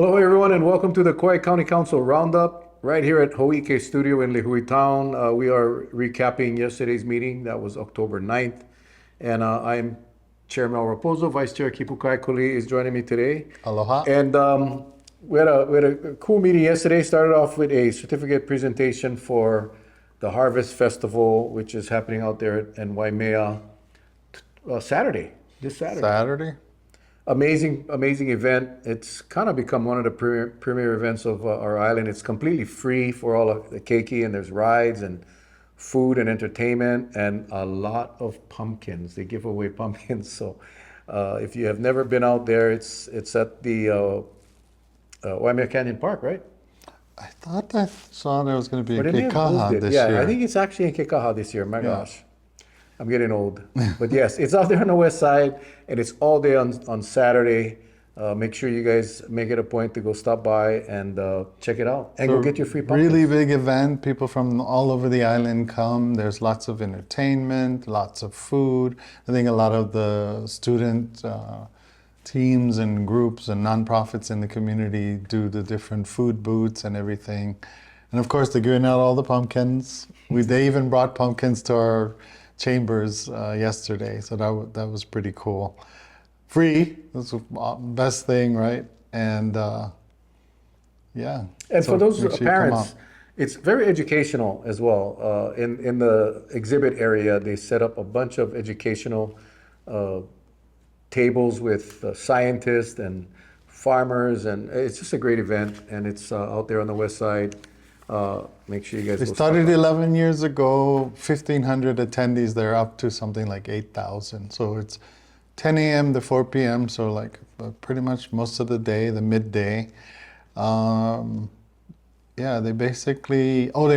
Hello, everyone, and welcome to the Kauai County Council Roundup right here at Ho'ike Studio in Lihue Town. We are recapping yesterday's meeting. That was October 9th. And I'm Chairman Rapozo. Vice Chair Kipukai Kualii is joining me today. Aloha. And we had a cool meeting yesterday. Started off with a certificate presentation for the Harvest Festival, which is happening out there in Waimea Saturday, this Saturday. Saturday? Amazing event. It's kind of become one of the premier events of our island. It's completely free for all of the keiki, and there's rides and food and entertainment and a lot of pumpkins. They give away pumpkins. So if you have never been out there, it's at the Waimea Canyon Park, right? I thought I saw there was going to be Or a they may have moved Kekaha it. this Yeah, year. I think it's actually in Kekaha this year. My gosh. I'm getting old. But yes, it's out there on the west side, and it's all day on Saturday. Make sure you guys make it a point to go stop by and check it out. And go get your free pumpkins. Really big event. People from all over the island come. There's lots of entertainment, lots of food. I think a lot of the student teams and groups and nonprofits in the community do the different food booths and everything. And of course, they're giving out all the pumpkins. They even brought pumpkins to our chambers yesterday, so that was pretty cool. Free, that's the best thing, right? And yeah. And so for those make sure you come parents, out. it's very educational as well. In the exhibit area, they set up a bunch of educational tables with scientists and farmers, and it's just a great event. And it's out there on the west side. Make sure you guys. They started 11 years ago, 1,500 attendees. They're up to something like 8,000. So it's 10 a.m. to 4 p.m. So like pretty much most of the day, the midday. Yeah, they basically. Oh,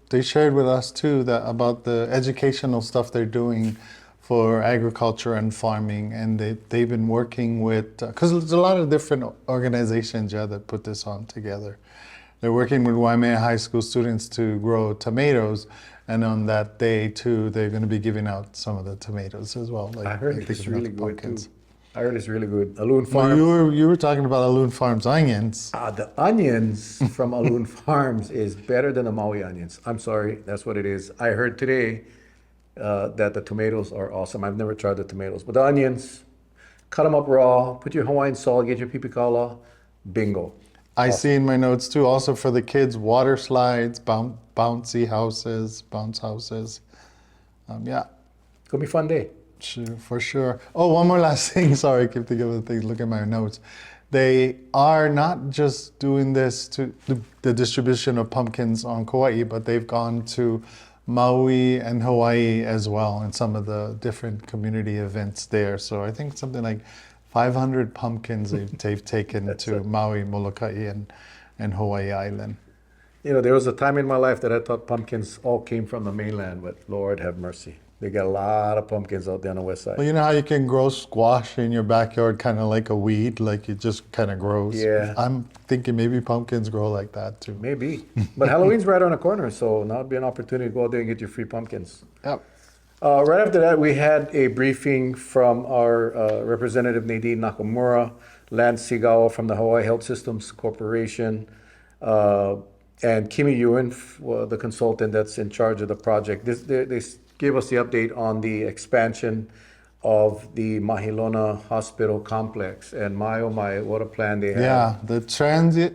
they shared with us too about the educational stuff they're doing for agriculture and farming, and they've been working with because there's a lot of different organizations that put this on together. They're working with Waimea High School students to grow tomatoes, and on that day too, they're going to be giving out some of the tomatoes as well. I heard think it's about really the good pumpkins. too. I heard it's really good. Aloon Well, Farms. you were talking about Aloon Farms onions. The onions from Aloon Farms is better than the Maui onions. I'm sorry, that's what it is. I heard today that the tomatoes are awesome. I've never tried the tomatoes, but the onions, cut them up raw, put your Hawaiian salt, get your pipikala, bingo. I see in my notes too, also for the kids, water slides, bouncy houses, bounce houses. Yeah, It's gonna be a fun day. sure, for sure. Oh, one more last thing. Sorry, I keep thinking of the things. Look at my notes. They are not just doing this to the distribution of pumpkins on Kauai, but they've gone to Maui and Hawaii as well, and some of the different community events there. So I think something like 500 pumpkins they've taken to Maui, Molokai, and Hawaii Island. You know, there was a time in my life that I thought pumpkins all came from the mainland, but Lord have mercy. They got a lot of pumpkins out there on the west side. Well, you know how you can grow squash in your backyard kind of like a weed, like it just kind of grows? Yeah. I'm thinking maybe pumpkins grow like that too. Maybe. But Halloween's right around the corner, so now would be an opportunity to go out there and get your free pumpkins. Yep. Right after that, we had a briefing from our Representative Nadine Nakamura, Lance Sigawa from the Hawaii Health Systems Corporation, and Kimi Ewan, the consultant that's in charge of the project. They gave us the update on the expansion of the Mahilona Hospital complex. And my, oh my, what a plan they have. Yeah, the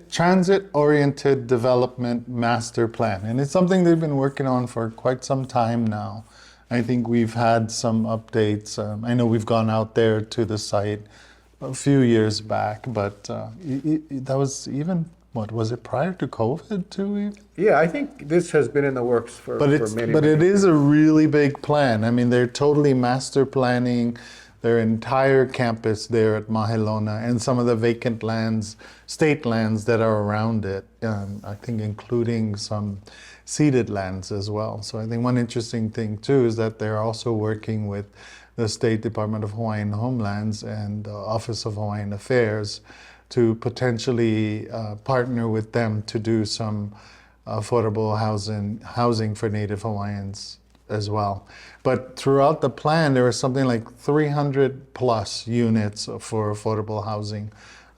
transit-oriented development master plan. And it's something they've been working on for quite some time now. I think we've had some updates. I know we've gone out there to the site a few years back, but that was even, what was it, prior to COVID too? Yeah, I think this has been in the works for many. But it is a really big plan. I mean, they're totally master planning their entire campus there at Mahilona and some of the vacant lands, state lands that are around it. I think including some ceded lands as well. So I think one interesting thing too is that they're also working with the State Department of Hawaiian Homelands and Office of Hawaiian Affairs to potentially partner with them to do some affordable housing for Native Hawaiians as well. But throughout the plan, there was something like 300 plus units for affordable housing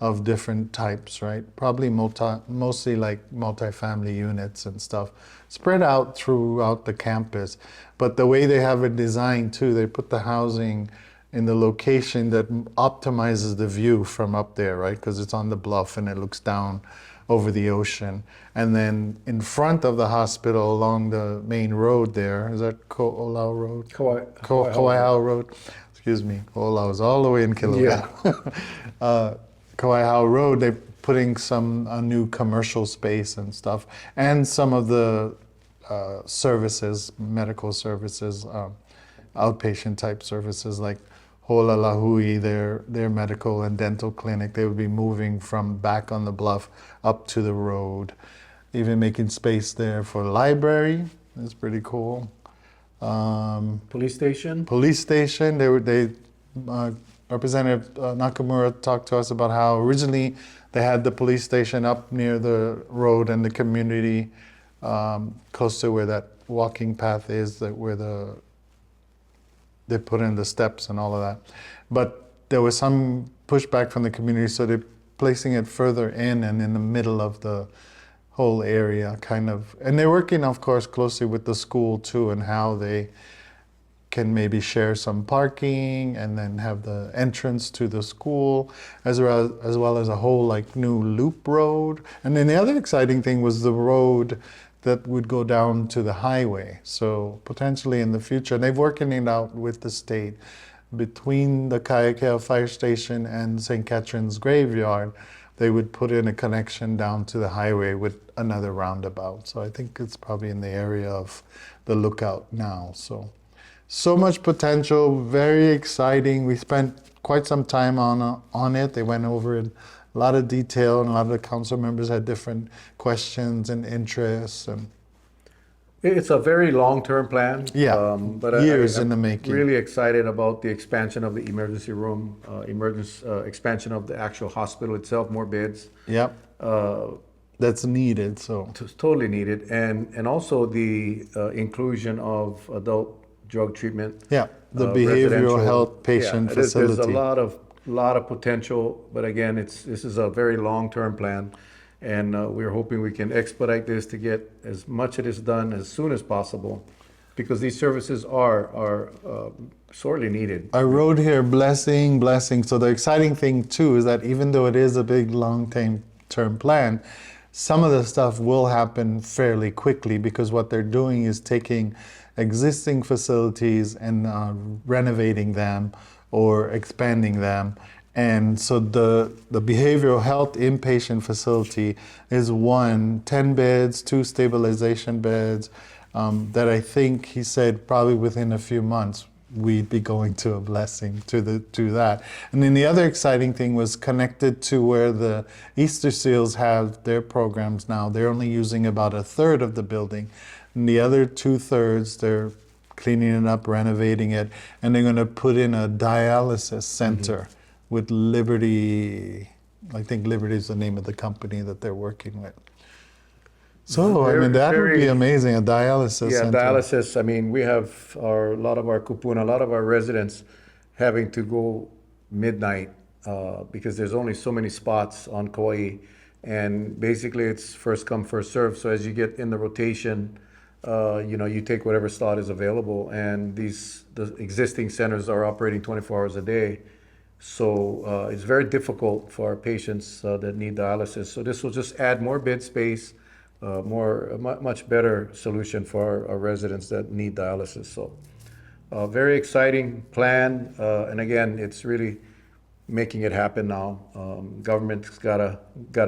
of different types, right? Probably mostly like multifamily units and stuff, spread out throughout the campus. But the way they have it designed too, they put the housing in the location that optimizes the view from up there, right? Because it's on the bluff and it looks down over the ocean. And then in front of the hospital along the main road there, is that Ko'olau Road? Kauai Road. Excuse me. Ko'olau is all the way in Kilauea. Yeah. Kauai Road, they're putting some new commercial space and stuff, and some of the services, medical services, outpatient type services like Ho'olalahui, their medical and dental clinic. They would be moving from back on the bluff up to the road, even making space there for library. That's pretty cool. Police station. Police station. Representative Nakamura talked to us about how originally they had the police station up near the road and the community, close to where that walking path is, where they put in the steps and all of that. But there was some pushback from the community, so they're placing it further in and in the middle of the whole area, kind of. And they're working, of course, closely with the school too, and how they can maybe share some parking and then have the entrance to the school, as well as a whole like new loop road. And then the other exciting thing was the road that would go down to the highway. So potentially in the future, and they're working it out with the state, between the Kaiakea Fire Station and St. Catherine's Graveyard, they would put in a connection down to the highway with another roundabout. So I think it's probably in the area of the lookout now. So much potential, very exciting. We spent quite some time on it. They went over it, a lot of detail, and a lot of the council members had different questions and interests. And It's a very long-term plan. Yeah, but years in I'm the making. Really excited about the expansion of the emergency room, expansion of the actual hospital itself, more beds. Yep, that's needed. So It's totally needed, and also the inclusion of adult drug treatment. yeah, the Residential. behavioral health patient facility. There's a lot of potential, but again, this is a very long-term plan, and we're hoping we can expedite this to get as much of this done as soon as possible, because these services are sorely needed. I wrote here, blessing, blessing. So the exciting thing too is that even though it is a big long-term plan, some of the stuff will happen fairly quickly, because what they're doing is taking existing facilities and renovating them or expanding them. And so the behavioral health inpatient facility is 10 beds, 2 stabilization beds, that I think he said probably within a few months we'd be going to a blessing to that. And then the other exciting thing was connected to where the Easter Seals have their programs now. They're only using about a third of the building. And the other 2/3, they're cleaning it up, renovating it, and they're going to put in a dialysis center with Liberty. I think Liberty is the name of the company that they're working with. So, I mean, that would be amazing, a dialysis center. Yeah, dialysis. I mean, we have a lot of our kupuna, a lot of our residents having to go midnight because there's only so many spots on Kauai. And basically, it's first come, first serve. So as you get in the rotation, you take whatever slot is available. And the existing centers are operating 24 hours a day. So it's very difficult for our patients that need dialysis. So this will just add more bed space, much better solution for our residents that need dialysis. So very exciting plan. And again, it's really making it happen now. Government's gotta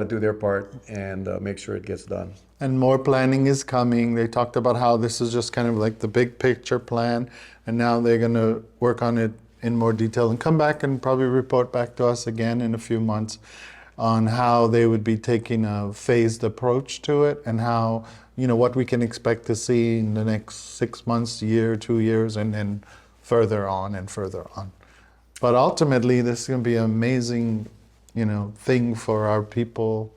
do their part and make sure it gets done. And more planning is coming. They talked about how this is just kind of like the big picture plan, and now they're going to work on it in more detail and come back and probably report back to us again in a few months on how they would be taking a phased approach to it, and how, what we can expect to see in the next 6 months, year, 2 years, and then further on and further on. But ultimately, this is going to be an amazing, thing for our people,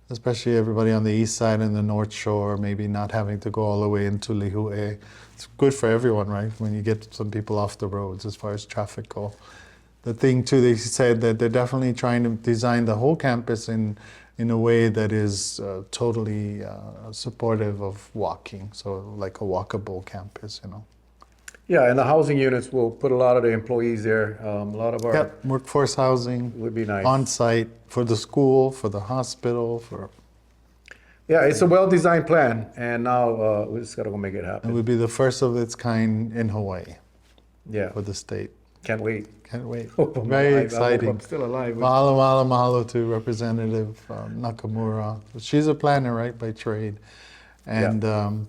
especially everybody on the east side and the North Shore, maybe not having to go all the way into Lihue. It's good for everyone, right? When you get some people off the roads as far as traffic go. the thing too, they said that they're definitely trying to design the whole campus in a way that is totally supportive of walking, so like a walkable campus, you know. Yeah, and the housing units will put a lot of the employees there. A lot of our Yep, workforce housing, would be nice. on site for the school, for the hospital, for Yeah, it's a well-designed plan, and now we just gotta go make it it happen. would be the first of its kind in Hawaii Yeah, for the state. can't wait. Can't wait. Hope I'm Very alive. I hope exciting. I'm still alive. Mahalo, mahalo, mahalo to Representative Nakamura. She's a planner, right, by trade. And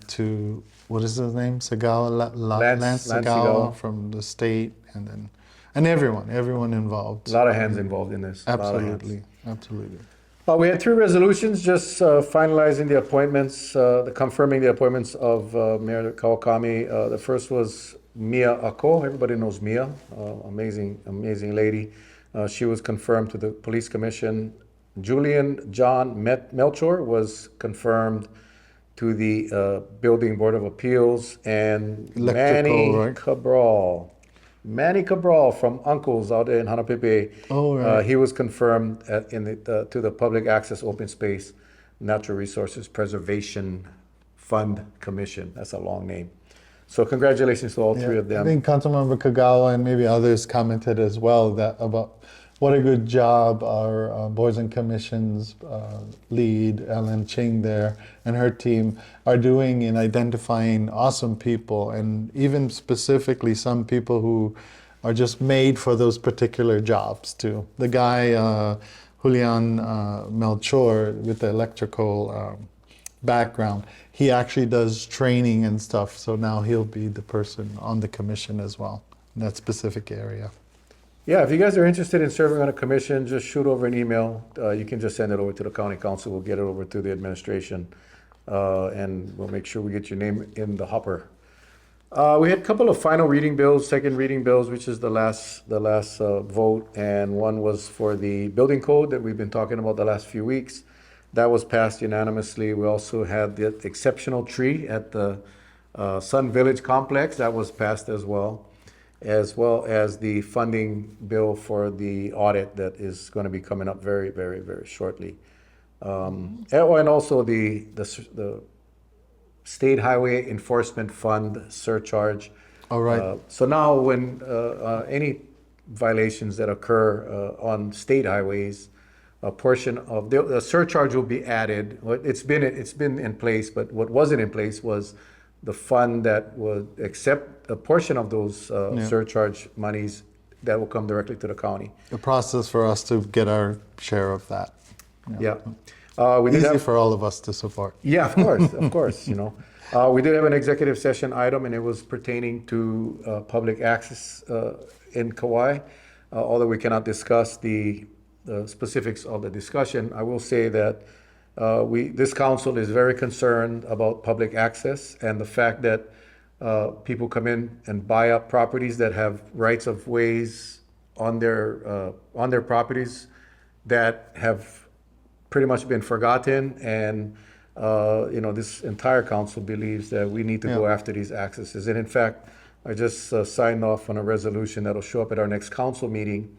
to, what is his name? Sagawa, Lance Sagawa Sagawa. from the state, and everyone involved. A lot of hands involved in this. A lot of hands. Absolutely, absolutely. We had three resolutions, just finalizing the appointments, confirming the appointments of Mayor Kawakami. The first was Mia Ako. Everybody knows Mia, amazing lady. She was confirmed to the Police Commission. Julian John Melchor was confirmed to the Building Board of Appeals, and Electrical, Manny Cabral from Uncle's out there in Hanapepe. Oh, right. He was confirmed to the Public Access Open Space Natural Resources Preservation Fund Commission. That's a long name. So congratulations to all three of I them. think Councilmember Kagawa and maybe others commented as well that about what a good job our boards and commissions lead, Ellen Ching there, and her team are doing in identifying awesome people, and even specifically some people who are just made for those particular jobs too. The guy, Julian Melchor, with the electrical background, he actually does training and stuff, so now he'll be the person on the commission as well in that specific area. Yeah, if you guys are interested in serving on a commission, just shoot over an email. You can just send it over to the county council. We'll get it over to the administration, and we'll make sure we get your name in the hopper. We had a couple of final reading bills, second reading bills, which is the last vote, and one was for the building code that we've been talking about the last few weeks. That was passed unanimously. We also had the exceptional tree at the Sun Village complex. That was passed as well as the funding bill for the audit that is going to be coming up very, very, very shortly. And also the State Highway Enforcement Fund surcharge. All right. So now when any violations that occur on state highways, a portion of the surcharge will be added. It's been in place, but what wasn't in place was the fund that would accept a portion of those surcharge monies that will come directly to the county. The process for us to get our share of that. Yeah. We did Easy have, for all of us to support. yeah, of course, you know. We did have an executive session item, and it was pertaining to public access in Kauai. Although we cannot discuss the specifics of the discussion, I will say that this council is very concerned about public access and the fact that people come in and buy up properties that have rights of ways on their properties that have pretty much been forgotten. And this entire council believes that we need to go after these accesses. And in fact, I just signed off on a resolution that'll show up at our next council meeting,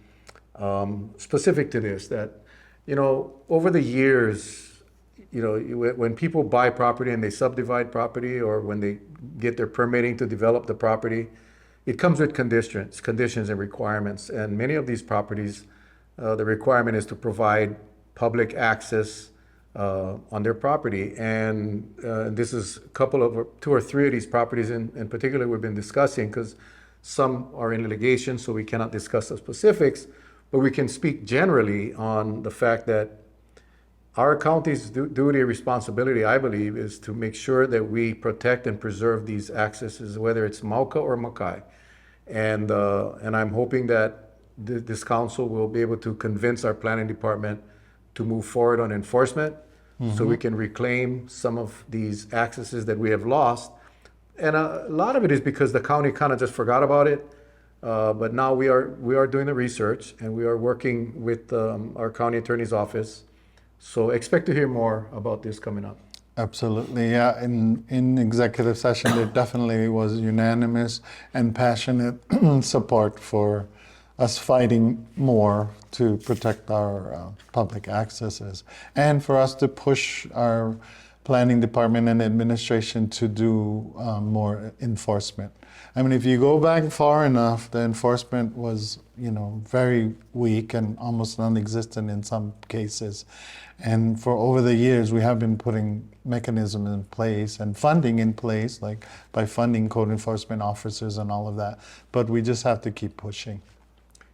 specific to this, that, over the years, when people buy property and they subdivide property, or when they get their permitting to develop the property, it comes with conditions and requirements. And many of these properties, the requirement is to provide public access on their property. And this is two or three of these properties in particular we've been discussing, because some are in litigation, so we cannot discuss the specifics, but we can speak generally on the fact that our county's duty and responsibility, I believe, is to make sure that we protect and preserve these accesses, whether it's Mauka or Makai. And I'm hoping that this council will be able to convince our planning department to move forward on enforcement, so we can reclaim some of these accesses that we have lost. And a lot of it is because the county kind of just forgot about it. But now we are doing the research, and we are working with our county attorney's office. So expect to hear more about this coming up. Absolutely, yeah. In executive session, there definitely was unanimous and passionate support for us fighting more to protect our public accesses, and for us to push our planning department and administration to do more enforcement. I mean, if you go back far enough, the enforcement was, very weak and almost non-existent in some cases. And for over the years, we have been putting mechanisms in place and funding in place, like by funding code enforcement officers and all of that. But we just have to keep pushing.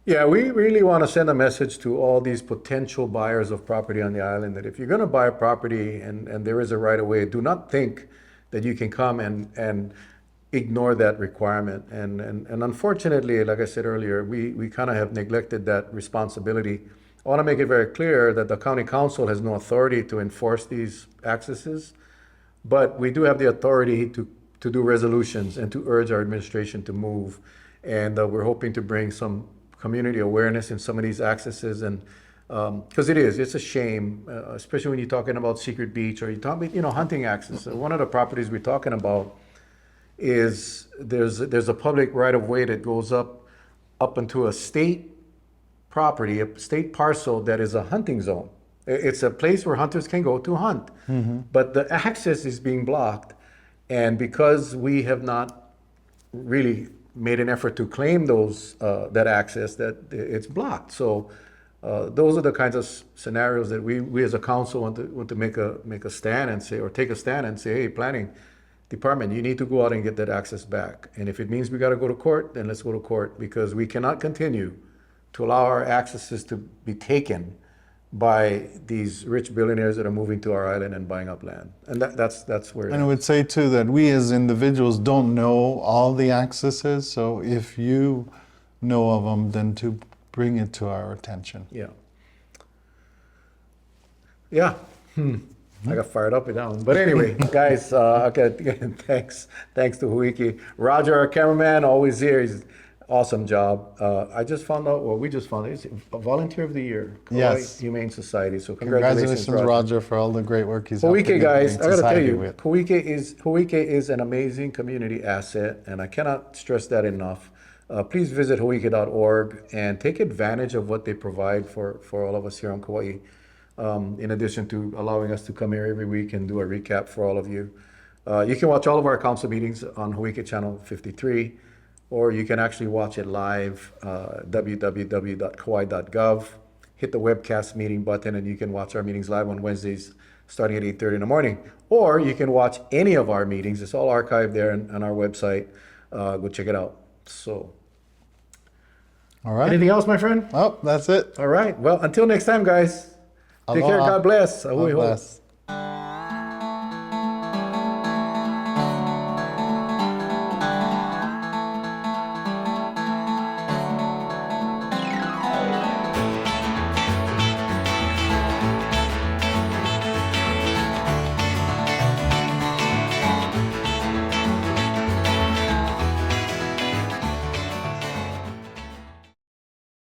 Yeah, we really want to send a message to all these potential buyers of property on the island that if you're going to buy a property and there is a right of way, do not think that you can come and ignore that requirement. And unfortunately, like I said earlier, we kind of have neglected that responsibility. I want to make it very clear that the county council has no authority to enforce these accesses, but we do have the authority to do resolutions and to urge our administration to move. And we're hoping to bring some community awareness in some of these accesses, and because it's a shame, especially when you're talking about Secret Beach or you're talking about, hunting access. One of the properties we're talking about is there's a public right of way that goes up into a state property, a state parcel that is a hunting zone. It's a place where hunters can go to hunt, but the access is being blocked, and because we have not really made an effort to claim that access, that it's blocked. So those are the kinds of scenarios that we as a council want to make a stand and say, or take a stand and say, hey, planning department, you need to go out and get that access back. And if it means we got to go to court, then let's go to court, because we cannot continue to allow our accesses to be taken by these rich billionaires that are moving to our island and buying up land. And that's where. And I would say too that we as individuals don't know all the accesses. So if you know of them, then to bring it to our attention. Yeah. Yeah. I got fired up with that one. But anyway, guys, okay, thanks to Huiki. Roger, our cameraman, always here. He's awesome job. I just found out, we just found out, he's a volunteer of the year, Kauai Yes. Humane Society. So congratulations, Roger, for all the great work he's Huiki, helping guys, the I gotta tell society you, with. Huiki is an amazing community asset, and I cannot stress that enough. Please visit huiki.org and take advantage of what they provide for all of us here on Kauai. In addition to allowing us to come here every week and do a recap for all of you. You can watch all of our council meetings on Huiki Channel 53, or you can actually watch it live, www.kauai.gov. Hit the webcast meeting button and you can watch our meetings live on Wednesdays starting at 8:30 in the morning. Or you can watch any of our meetings. It's all archived there on our website. Go check it out. So, All right. anything else, my friend? Oh, that's it. All right. Well, until next time, guys. Take care. Aloha. God bless. God bless.